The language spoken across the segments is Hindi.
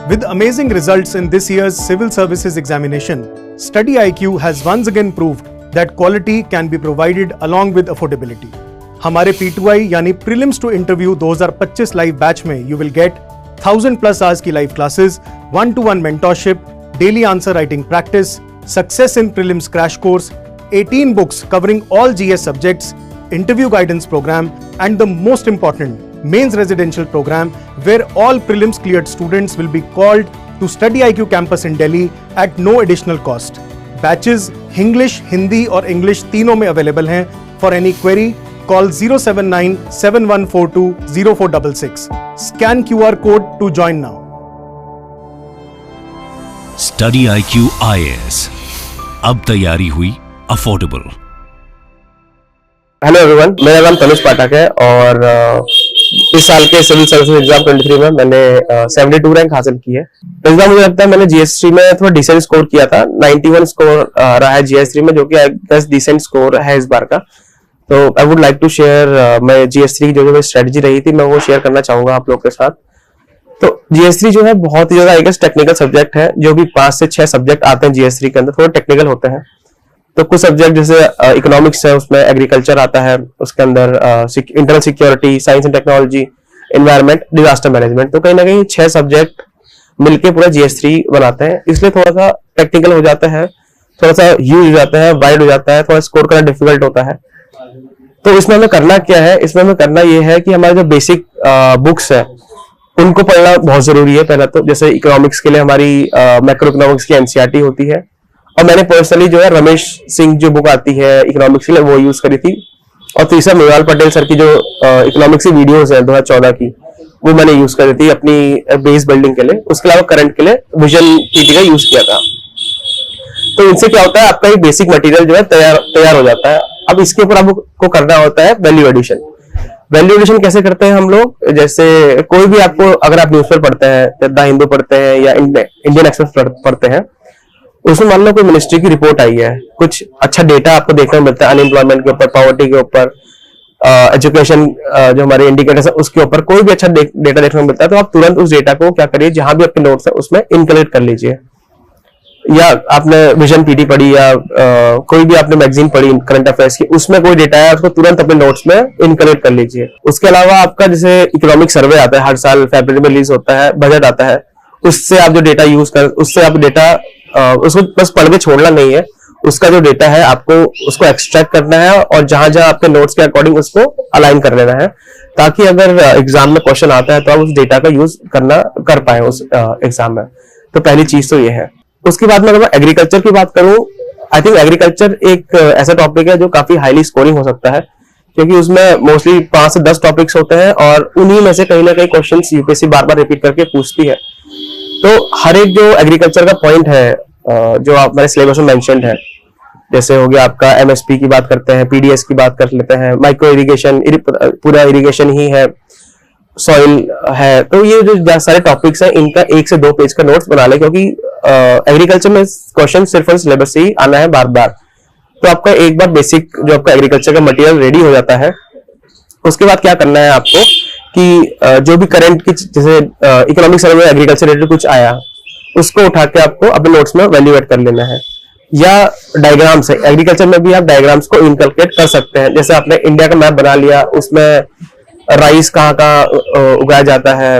With amazing results in this year's civil services examination, Study IQ has once again proved that quality can be provided along with affordability. हमारे P2I यानी Prelims to Interview 2025 live batch में you will get 1000+ hours की live classes, 1-to-1 mentorship, daily answer writing practice, success in prelims crash course, 18 books covering all GS subjects, interview guidance program, and the most important, mains residential program where all prelims cleared students will be called to Study IQ campus in Delhi at no additional cost. Batches English, Hindi और English तीनों में available हैं. For any query, call 079-7142-0466. Scan QR code to join now. Study IQ IAS. अब तैयारी हुई अफोर्डेबल। हेलो एवरीवन, मेरा नाम तनुज पाठक है और इस साल के सिविल सर्विसेज एग्जाम 23 में मैंने 72 रैंक हासिल की है। इस बार मुझे लगता है मैंने जीएस3 में थोड़ा डिसेंट स्कोर किया था। 91 स्कोर रहा है जीएस3 में, जो कि डिसेंट स्कोर है इस बार का। तो I would like to share मैं जीएस3 की जो स्ट्रेटजी रही थी मैं वो शेयर करना चाहूंगा आप लोग के साथ। तो जीएस3 जो है बहुत ही ज्यादा एक टेक्निकल सब्जेक्ट है, जो भी 5 से 6 सब्जेक्ट आते हैं जीएस3 के अंदर थोड़े टेक्निकल होते हैं। तो कुछ सब्जेक्ट जैसे इकोनॉमिक्स है, उसमें एग्रीकल्चर आता है, उसके अंदर internal security, science and technology, environment, disaster management. तो कहीं ना कहीं 6 सब्जेक्ट मिलके पूरा जीएस3 बनाते हैं, इसलिए थोड़ा सा टेक्निकल हो जाता है, थोड़ा सा ह्यूज हो जाता है, वाइड हो जाता है, थोड़ा स्कोर करना डिफिकल्ट होता है। तो इसमें हमें करना क्या है, इसमें हमें करना ये है कि हमारे जो बेसिक बुक्स है उनको पढ़ना बहुत जरूरी है। पहला तो जैसे इकोनॉमिक्स के लिए हमारी मैक्रो इकोनॉमिक्स की एनसीईआरटी होती है, और मैंने पर्सनली जो है रमेश सिंह जो बुक आती है इकोनॉमिक्स के लिए वो यूज करी थी। और तीसरा मेवाल पटेल सर की जो इकोनॉमिक्स की वीडियोस है 2014 की, वो मैंने यूज करी थी अपनी बेस बिल्डिंग के लिए। उसके अलावा करंट के लिए विजन पीटी का यूज किया था। तो इनसे क्या होता है, आपका ये बेसिक मटेरियल जो है तैयार हो जाता है। अब इसके ऊपर आपको करना होता है वैल्यू एडिशन। वैल्यू एडिशन कैसे करते हैं हम लोग, जैसे कोई भी आपको, अगर आप न्यूज़पेपर पढ़ते हैं, द हिंदू पढ़ते हैं या इंडियन एक्सप्रेस पढ़ते हैं, उसमें मान लो कोई मिनिस्ट्री की रिपोर्ट आई है, कुछ अच्छा डेटा आपको देखने को मिलता है अनएम्प्लॉयमेंट के ऊपर, पॉवर्टी के ऊपर, एजुकेशन जो हमारे इंडिकेटर्स है उसके ऊपर कोई भी अच्छा डेटा देखने को मिलता है, तो आप तुरंत उस डेटा को क्या करिए, जहां भी आपके नोट्स है उसमें इनकलेक्ट कर लीजिए। या आपने विजन पीटी पढ़ी या कोई भी आपने मैगजीन पढ़ी करंट अफेयर्स की, उसमें कोई डेटा है उसको तुरंत अपने नोट्स में इनकलेक्ट कर लीजिए। उसके अलावा आपका जैसे इकोनॉमिक सर्वे आता है, हर साल फरवरी में रिलीज होता है, बजट आता है, उससे आप जो डेटा यूज कर, उससे आप डेटा उसको बस पढ़ के छोड़ना नहीं है, उसका जो डेटा है आपको उसको एक्सट्रैक्ट करना है और जहां जहां आपके नोट्स के अकॉर्डिंग उसको अलाइन कर लेना है, ताकि अगर एग्जाम में क्वेश्चन आता है तो आप उस डेटा का यूज कर पाए उस एग्जाम में। तो पहली चीज तो ये है। उसके बाद में अगर मैं एग्रीकल्चर की बात करूं, आई थिंक एग्रीकल्चर एक ऐसा टॉपिक है जो काफी हाईली स्कोरिंग हो सकता है, क्योंकि उसमें मोस्टली 5 से 10 टॉपिक्स होते हैं और उन्हीं में से कहीं ना कहीं क्वेश्चन यूपीएससी बार बार रिपीट करके पूछती है। तो हर एक जो एग्रीकल्चर का पॉइंट है जो हमारे सिलेबस में मेंशन्ड है, जैसे हो गया आपका एमएसपी की बात करते हैं, पीडीएस की बात कर लेते हैं, माइक्रो इरिगेशन, पूरा इरिगेशन ही है, सॉइल है। तो ये जो सारे टॉपिक्स हैं इनका 1 से 2 पेज का नोट्स बना ले, क्योंकि एग्रीकल्चर में क्वेश्चन सिर्फ और सिलेबस से ही आना है बार बार। तो आपका एक बार बेसिक जो आपका एग्रीकल्चर का मटेरियल रेडी हो जाता है, उसके बाद क्या करना है आपको कि जो भी करंट की जैसे इकोनॉमिक सर्वे में एग्रीकल्चर रिलेटेड कुछ आया, उसको उठा के आपको अपने नोट्स में वैल्यू एड कर लेना है। या डायग्राम्स है, एग्रीकल्चर में भी आप डायग्राम्स को इनकलकेट कर सकते हैं। जैसे आपने इंडिया का मैप बना लिया, उसमें राइस कहाँ कहाँ उगाया जाता है,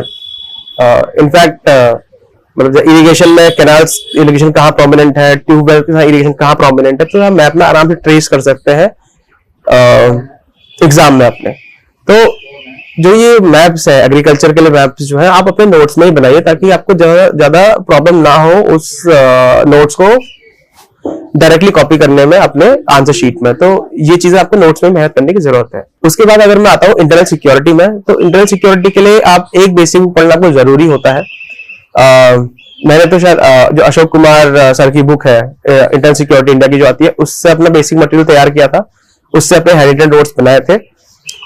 इनफैक्ट मतलब इरिगेशन में कैनाल्स इरिगेशन कहाँ प्रोमिनेंट है, ट्यूबवेल इरिगेशन कहाँ प्रोमिनेंट है, तो आप मैप में आराम से ट्रेस कर सकते हैं एग्जाम में अपने। तो जो ये मैप्स है एग्रीकल्चर के लिए मैप्स जो है आप अपने नोट्स में ही बनाइए, ताकि आपको ज्यादा प्रॉब्लम ना हो उस नोट्स को डायरेक्टली कॉपी करने में अपने आंसर शीट में। तो ये चीजें आपको नोट्स में मेहनत करने की जरूरत है। उसके बाद अगर मैं आता हूँ इंटरनल सिक्योरिटी में, तो इंटरनल सिक्योरिटी के लिए आप एक बेसिक पढ़ना आपको जरूरी होता है। मैंने तो शायद जो अशोक कुमार सर की बुक है इंटरनल सिक्योरिटी इंडिया की जो आती है, उससे अपना बेसिक मटेरियल तैयार किया था, उससे अपने हैंडरिटन नोट्स बनाए थे।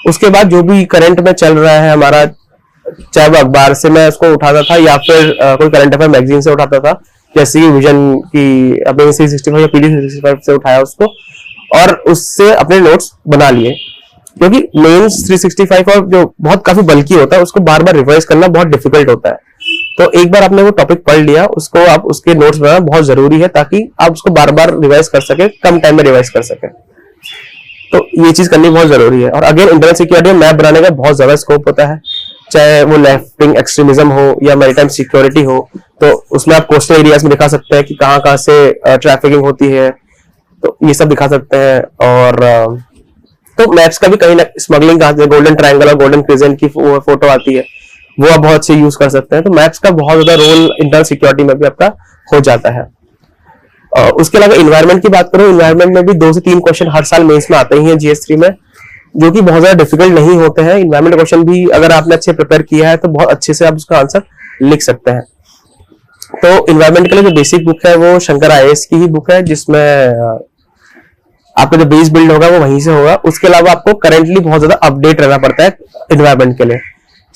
उसके बाद जो भी करंट में चल रहा है हमारा, चाहे वो अखबार से मैं उसको उठाता था या फिर कोई करंट अफेयर मैगजीन से उठाता था, जैसे कि विजन की अपने 365 या पीडी 365 से उठाया उसको और उससे अपने नोट्स बना लिए। क्योंकि मेंस 365 और जो बहुत काफी बल्कि होता है उसको बार बार रिवाइज करना बहुत डिफिकल्ट होता है। तो एक बार आपने वो टॉपिक पढ़ लिया, उसको आप उसके नोट्स बनाना बहुत जरूरी है ताकि आप उसको बार बार रिवाइज कर सके, कम टाइम में रिवाइज कर सके। तो ये चीज करनी बहुत जरूरी है। और अगेन इंटरनल सिक्योरिटी में मैप बनाने का बहुत ज्यादा स्कोप होता है, चाहे वो लेफ्ट विंग एक्सट्रीमिज्म हो या मैरीटाइम सिक्योरिटी हो। तो उसमें आप कोस्टल एरियाज में दिखा सकते हैं कि कहाँ कहाँ से ट्रैफिकिंग होती है, तो ये सब दिखा सकते हैं। और तो मैप्स का भी कहीं ना स्मगलिंग कहाँ से, गोल्डन ट्रायंगल और गोल्डन क्रिसेंट की फोटो आती है, वो आप बहुत से यूज कर सकते हैं। तो मैप्स का बहुत ज्यादा रोल इंटरनल सिक्योरिटी में भी आपका हो जाता है। उसके अलावा इन्वायरमेंट की बात करूं, इन्वायरमेंट में भी 2 से 3 क्वेश्चन हर साल मेंस में आते ही हैं GS3 में, जो कि बहुत ज्यादा डिफिकल्ट नहीं होते हैं। इन्वायरमेंट क्वेश्चन भी अगर आपने अच्छे प्रिपेयर किया है तो बहुत अच्छे से आप उसका आंसर लिख सकते हैं। तो इन्वायरमेंट के लिए जो बेसिक बुक है वो शंकर IAS की ही बुक है, जिसमें आपका जो बेस बिल्ड होगा वो वहीं से होगा। उसके अलावा आपको करंटली बहुत ज्यादा अपडेट रहना पड़ता है इन्वायरमेंट के लिए,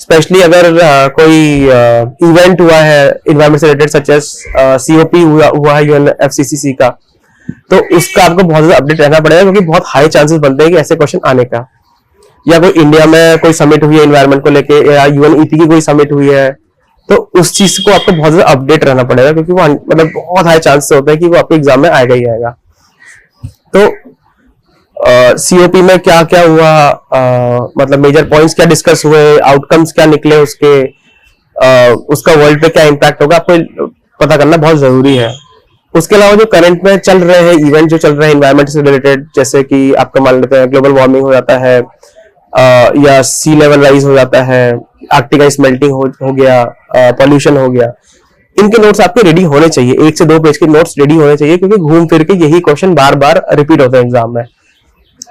स्पेशली अगर कोई इवेंट हुआ है इन्वायरमेंट से रिलेटेड, सच एज COP हुआ है UNFCCC का, तो उसका आपको बहुत ज्यादा अपडेट रहना पड़ेगा, क्योंकि बहुत हाई चांसेस बनते हैं कि ऐसे क्वेश्चन आने का। या कोई इंडिया में कोई समिट हुई है इन्वायरमेंट को लेके, या UNEP की कोई समिट हुई है, तो उस चीज को आपको बहुत ज्यादा अपडेट रहना पड़ेगा, क्योंकि वो मतलब बहुत हाई चांसेस होते हैं कि वो आपके एग्जाम में आएगा ही आएगा। तो COP में क्या क्या हुआ, मतलब मेजर पॉइंट्स क्या डिस्कस हुए, आउटकम्स क्या निकले उसके, उसका वर्ल्ड पे क्या इम्पैक्ट होगा, आपको पता करना बहुत जरूरी है। उसके अलावा जो करंट में चल रहे हैं इवेंट जो चल रहे हैं इन्वायरमेंट से रिलेटेड, जैसे कि आपका मान लेते हैं ग्लोबल वार्मिंग हो जाता है, या सी लेवल राइज हो जाता है, आर्कटिक आइस मेल्टिंग हो गया, पॉल्यूशन हो गया, इनके नोट्स आपके रेडी होने चाहिए। 1 से 2 पेज के नोट्स रेडी होने चाहिए, क्योंकि घूम फिर के यही क्वेश्चन बार बार रिपीट होते हैं एग्जाम में।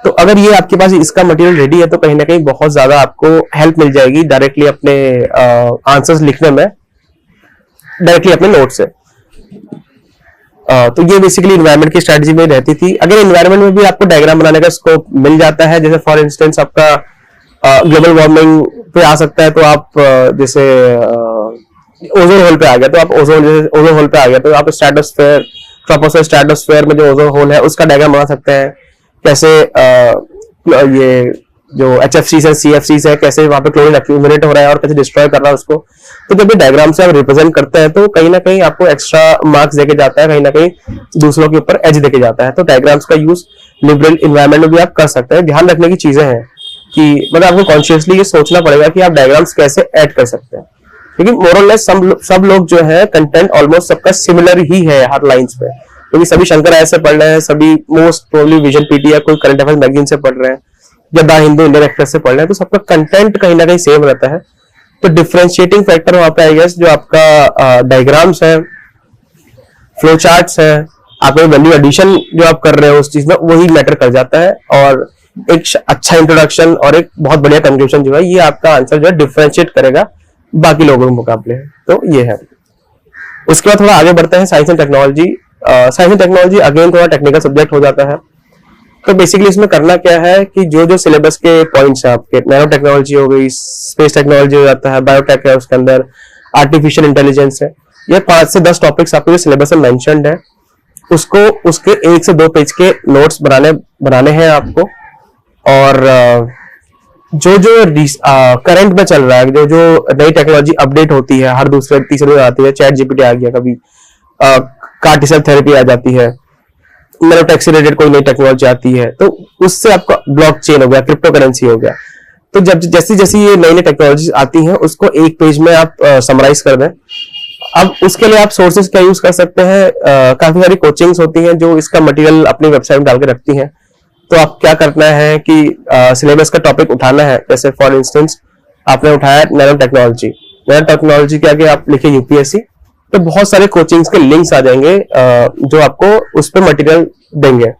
तो अगर ये आपके पास इसका मटेरियल रेडी है तो कहीं ना कहीं बहुत ज्यादा आपको हेल्प मिल जाएगी डायरेक्टली अपने आंसर्स लिखने में, डायरेक्टली अपने नोट से। तो ये बेसिकली इन्वायरमेंट की स्ट्रेटजी में रहती थी। अगर इन्वायरमेंट में भी आपको डायग्राम बनाने का स्कोप मिल जाता है, जैसे फॉर इंस्टेंस आपका ग्लोबल वार्मिंग पे आ सकता है, तो आप जैसे ओजोन होल पे आ गया तो आप ओजोन होल पे आ गया तो आप स्ट्रेटोस्फेयर, ट्रोपोस्फेयर स्ट्रेटोस्फेयर में जो ओजोन होल है उसका डायग्राम बना सकते हैं। कैसे ये जो HFCs है, CFCs है, कैसे वहां पे क्लोरीन एक्यूमुलेट हो रहा है और कैसे डिस्ट्रॉय कर रहा है उसको। तो जब ये डायग्राम से आप रिप्रेजेंट करते हैं तो कहीं ना कहीं आपको एक्स्ट्रा मार्क्स देके जाता है, कहीं ना कहीं दूसरों के ऊपर एज देके जाता है। तो डायग्राम्स का यूज लिबरल इन्वायरमेंट में भी आप कर सकते हैं। ध्यान रखने की चीजें हैं कि मतलब आपको कॉन्शियसली ये सोचना पड़ेगा कि आप डायग्राम्स कैसे ऐड कर सकते हैं, क्योंकि मोरलेस सब लोग जो है कंटेंट ऑलमोस्ट सबका सिमिलर ही है हर लाइंस पे, क्योंकि सभी शंकर IAS से पढ़ रहे हैं, सभी मोस्ट प्रोबेबली विजन PT या कोई करंट अफेयर्स मैगजीन से पढ़ रहे हैं, या द हिंदू इंडियन एक्सप्रेस से पढ़ रहे हैं, तो सबका कंटेंट कहीं ना कहीं सेम रहता है। तो डिफरेंशिएटिंग फैक्टर वहां पे आई गेस जो आपका डायग्राम्स है, फ्लो चार्ट्स है, आप वैल्यू एडिशन जो आप कर रहे हो उस चीज में, वही मैटर कर जाता है। और एक अच्छा इंट्रोडक्शन और एक बहुत बढ़िया कंक्लूजन जो है, ये आपका आंसर जो है डिफरेंशिएट करेगा बाकी लोगों के मुकाबले। तो ये है। उसके बाद थोड़ा आगे बढ़ते हैं science and technology. Science and technology again थोड़ा टेक्निकल सब्जेक्ट हो जाता है। तो बेसिकली इसमें करना क्या है कि जो जो सिलेबस के पॉइंट्स हैं आपके, नैनो टेक्नोलॉजी हो गई, स्पेस टेक्नोलॉजी हो जाता है, बायोटेक है, उसके अंदर आर्टिफिशियल इंटेलिजेंस है, ये 5 से 10 टॉपिक्स आपके जो सिलेबस में मेंशन्ड है, उसको उसके 1 से 2 पेज के नोट्स बनाने हैं आपको। और जो करंट में चल रहा है, जो जो नई टेक्नोलॉजी अपडेट होती है, हर दूसरे तीसरे दिन आती है, चैट GPT आ गया, कभी कार्टिसल थेरेपी आ जाती है, नैनोटेक से रिलेटेड कोई नई टेक्नोलॉजी आती है, तो उससे आपका ब्लॉकचेन हो गया, क्रिप्टो करेंसी हो गया। तो जब जैसी जैसी ये नई नई टेक्नोलॉजी आती हैं उसको एक पेज में आप समराइज कर दें। अब उसके लिए आप सोर्सेज क्या यूज कर सकते हैं, काफी सारी कोचिंग्स होती हैं जो इसका मटेरियल अपनी वेबसाइट में डाल के रखती हैं। तो आप क्या करना है कि सिलेबस का टॉपिक उठाना है, जैसे फॉर इंस्टेंस आपने उठाया नैनो टेक्नोलॉजी के आगे आप लिखे UPSC, तो बहुत सारे कोचिंग्स के लिंक्स आ जाएंगे जो आपको उस पर मटेरियल देंगे।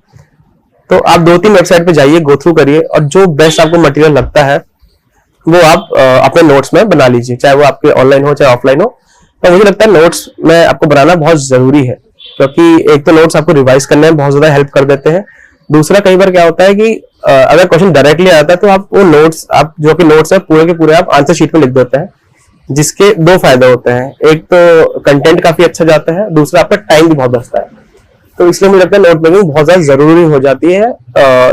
तो आप 2-3 वेबसाइट पे जाइए, गो थ्रू करिए, और जो बेस्ट आपको मटेरियल लगता है वो आप अपने नोट्स में बना लीजिए, चाहे वो आपके ऑनलाइन हो चाहे ऑफलाइन हो। तो मुझे लगता है नोट्स में आपको बनाना बहुत जरूरी है, क्योंकि एक तो नोट्स आपको रिवाइज करने में बहुत ज्यादा हेल्प कर देते हैं। दूसरा, कई बार क्या होता है कि अगर क्वेश्चन डायरेक्टली आता है तो आप वो नोट्स, आप जो कि नोट्स है पूरे के पूरे आप आंसर शीट में लिख देते हैं, जिसके 2 फायदे होते हैं। एक तो कंटेंट काफी अच्छा जाता है, दूसरा आपका टाइम भी बहुत बचता है। तो इसलिए मुझे लगता है नोट मेकिंग बहुत ज्यादा जरूरी हो जाती है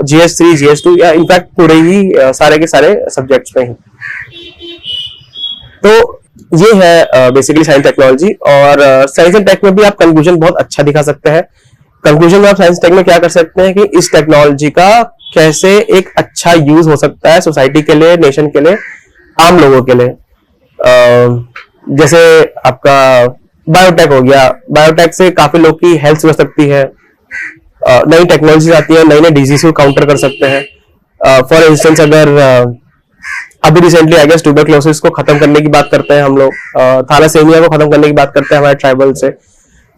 GS3, GS2 या इनफैक्ट पूरे ही सारे के सारे सब्जेक्ट्स में ही। तो ये है बेसिकली साइंस टेक्नोलॉजी। और साइंस एंड टेक में भी आप कंक्लूजन बहुत अच्छा दिखा सकते हैं। कंक्लूजन में आप साइंस टेक में क्या कर सकते हैं कि इस टेक्नोलॉजी का कैसे एक अच्छा यूज हो सकता है सोसाइटी के लिए, नेशन के लिए, आम लोगों के लिए। जैसे आपका बायोटेक हो गया, बायोटेक से काफी लोग की हेल्थ बढ़ सकती है, नई टेक्नोलॉजी आती है, नई नई डिजीज को काउंटर कर सकते हैं। फॉर इंस्टेंस अगर अभी रिसेंटली आई गेस ट्यूबरक्लोसिस को खत्म करने की बात करते हैं हम लोग, थैलासेमिया को खत्म करने की बात करते हैं हमारे ट्राइबल से।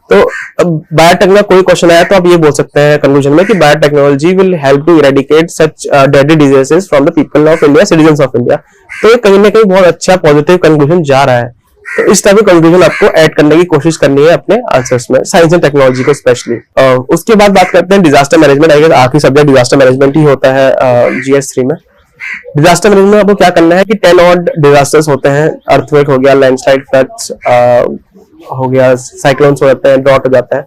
तो बायोटेक में कोई क्वेश्चन आया तो आप ये बोल सकते हैं कंक्लूजन में कि biotechnology will help to eradicate such deadly diseases from the people of India, citizens of India. तो ये कहीं ना कहीं बहुत अच्छा पॉजिटिव कंक्लूजन जा रहा है। तो इस तरह के कंक्लूजन आपको ऐड करने की कोशिश करनी है अपने आंसर्स में, साइंस एंड टेक्नोलॉजी को स्पेशली। उसके बाद बात करते हैं डिजास्टर मैनेजमेंट। आई गेस आखिरी सब्जेक्ट डिजास्टर मैनेजमेंट ही होता है GS3 में। डिजास्टर मैनेजमेंट में आपको क्या करना है कि 10 ऑड डिजास्टर्स होते हैं। अर्थक्वेक हो गया, लैंडस्लाइड, फ्लड्स हो गया, साइक्लोन्स हो जाते हैं, ड्रॉट हो जाता है।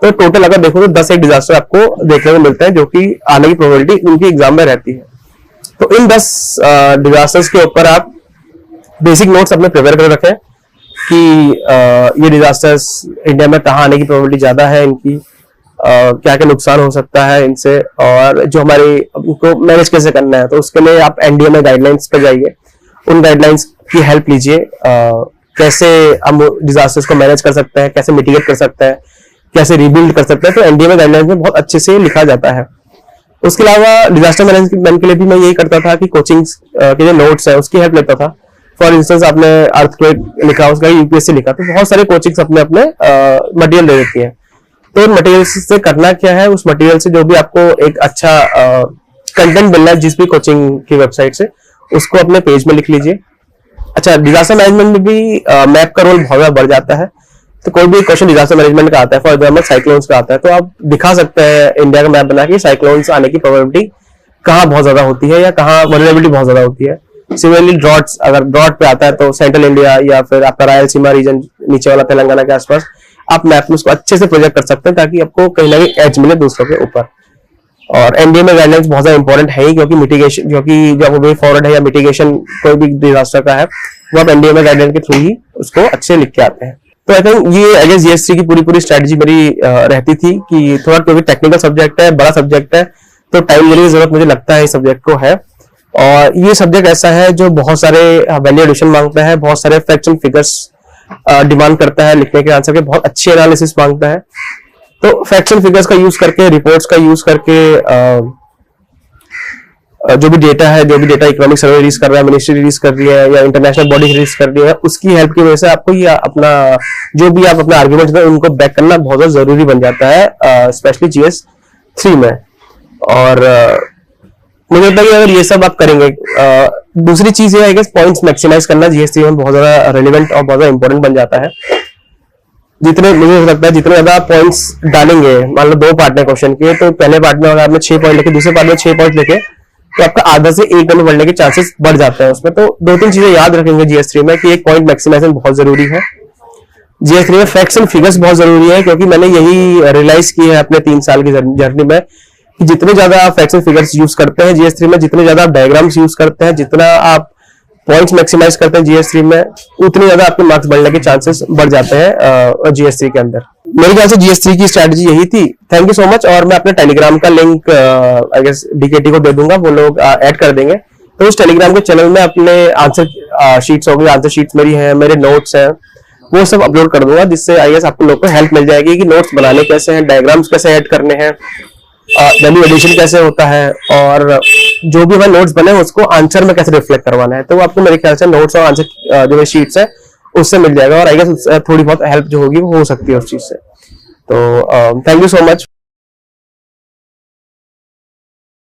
तो टोटल अगर देखो तो 10 एक डिजास्टर आपको देखने को मिलते हैं जो कि आने की प्रोबेबिलिटी उनकी एग्जाम में रहती है। तो इन 10 डिजास्टर्स के ऊपर आप बेसिक नोट्स अपने प्रिपेयर कर रखें कि ये डिजास्टर्स इंडिया में कहाँ आने की प्रोबेबिलिटी ज्यादा है, इनकी क्या क्या नुकसान हो सकता है इनसे, और जो हमारी उनको मैनेज कैसे करना है। तो उसके लिए आप NDMA गाइडलाइंस पर जाइए, उन गाइडलाइंस की हेल्प लीजिए। कैसे हम डिजास्टर्स को मैनेज कर सकते हैं, कैसे मिटिगेट कर सकते हैं, कैसे रिबिल्ड कर सकते हैं। तो NDMA गाइडलाइंस में बहुत अच्छे से लिखा जाता है। उसके अलावा डिजास्टर मैनेजमेंट के लिए भी मैं यही करता था कि कोचिंग के जो नोट्स है उसकी हेल्प लेता था। फॉर इंस्टेंस आपने अर्थक्वेक लिखा, उसका UPSC लिखा, तो बहुत सारे कोचिंग्स अपने अपने मटेरियल दे देती है। तो मटेरियल से करना क्या है, उस मटेरियल से जो भी आपको एक अच्छा कंटेंट मिलना है जिस भी कोचिंग की वेबसाइट से, उसको अपने पेज में लिख लीजिए। अच्छा, डिजास्टर मैनेजमेंट में भी मैप का रोल बहुत बढ़ जाता है। तो कोई भी क्वेश्चन डिजास्टर मैनेजमेंट का आता है, फॉर एग्जाम्पल साइक्लोन्स का आता है, तो आप दिखा सकते हैं इंडिया का मैप बना के साइक्लोन्स आने की प्रोबेबिलिटी कहाँ बहुत ज्यादा होती है या कहाँ वल्नरेबिलिटी बहुत ज्यादा होती है। सिमिलरली ड्रॉट्स, अगर ड्रॉट पे आता है तो सेंट्रल इंडिया या फिर आपका रायलसीमा रीजन, नीचे वाला तेलंगाना के आसपास, आप मैप में उसको अच्छे से प्रोजेक्ट कर सकते हैं ताकि आपको कहीं ना कहीं एज मिले दूसरों के ऊपर। और NDMA गाइडलाइंस बहुत ज्यादा इंपॉर्टेंट है ही, क्योंकि मिटिगेशन, क्योंकि जब वे फॉरवर्ड है या मिटिगेशन कोई भी डिजास्टर का है, वो आप NDMA गाइडलाइंस के थ्रू ही उसको अच्छे लिख के आते हैं। तो आई थिंक ये आई गेस GS3 की पूरी स्ट्रेटजी मेरी रहती थी कि थोड़ा, क्योंकि टेक्निकल सब्जेक्ट है, बड़ा सब्जेक्ट है, तो टाइम देने की जरूरत मुझे लगता है इस सब्जेक्ट को है। और ये सब्जेक्ट ऐसा है जो बहुत सारे वैल्यू एडिशन मांगता है, बहुत सारे फैक्ट्स एंड फिगर्स डिमांड करता है लिखने के आंसर के, बहुत अच्छे एनालिसिस मांगता है। तो फैक्ट्स एंड फिगर्स का यूज करके, रिपोर्ट्स का यूज करके, जो भी डेटा है, जो भी डेटा इकोनॉमिक सर्वे रिलीज कर रहा है, मिनिस्ट्री रिलीज कर रही है या इंटरनेशनल बॉडी रिलीज कर रही है, उसकी हेल्प की वजह से आपको ये अपना जो भी आप अपना आर्ग्यूमेंट है उनको बैक करना बहुत ज्यादा जरूरी बन जाता है, स्पेशली GS3 में। और मुझे लगता है कि अगर ये सब आप करेंगे, दूसरी चीज है पॉइंट्स मैक्सिमाइज करना GS3 में बहुत ज्यादा रेलिवेंट और बहुत ज्यादा इंपॉर्टेंट बन जाता है। जितने मुझे लगता है जितने ज्यादा पॉइंट्स डालेंगे, मान लो 2 पार्ट है क्वेश्चन के, तो पहले पार्ट में अगर आपने 6 पॉइंट लिखे, दूसरे पार्ट में 6 पॉइंट लिखे, तो आपका आधा से 1 नंबर बढ़ने के चांसेस बढ़ जाते हैं उसमें। तो 2-3 चीजें याद रखेंगे GS3 में कि एक पॉइंट मैक्सिमाइजेशन बहुत जरूरी है। GS3 में फैक्ट्स एंड फिगर्स बहुत जरूरी है, क्योंकि मैंने यही रियलाइज किया है अपने 3 साल की जर्नी में कि जितने ज्यादा आप फैक्ट्स एंड फिगर्स यूज करते हैं GS3 में, जितने ज्यादा आप डायग्राम्स यूज करते हैं, जितना आप पॉइंट्स मैक्सिमाइज करते हैं GS3 में, उतने ज्यादा आपके मार्क्स बढ़ने के चांसेस बढ़ जाते हैं GS3 के अंदर। मेरे ख्याल से GS3 की स्ट्रेटजी यही थी। Thank you so much. और मैं अपने टेलीग्राम का लिंक आई गेस DKT को दे दूंगा, वो लोग ऐड कर देंगे। तो उस टेलीग्राम के चैनल में अपने आंसर शीट्स हो गई, आंसर शीट्स मेरी हैं, मेरे नोट्स हैं, वो सब अपलोड कर दूंगा, जिससे आई गेस आपको लोग को हेल्प मिल जाएगी कि नोट्स बनाने कैसे हैं, डायग्राम्स कैसे ऐड करने हैं, वैल्यू एडिशन कैसे होता है, और जो भी हमारे नोट्स बने उसको आंसर में कैसे रिफ्लेक्ट करवाना है। तो आपको मेरे ख्याल से नोट्स और आंसर जो शीट्स है उससे मिल जाएगा, और आई गेस थोड़ी बहुत हेल्प जो होगी वो हो सकती है उस चीज से। तो थैंक यू सो मच।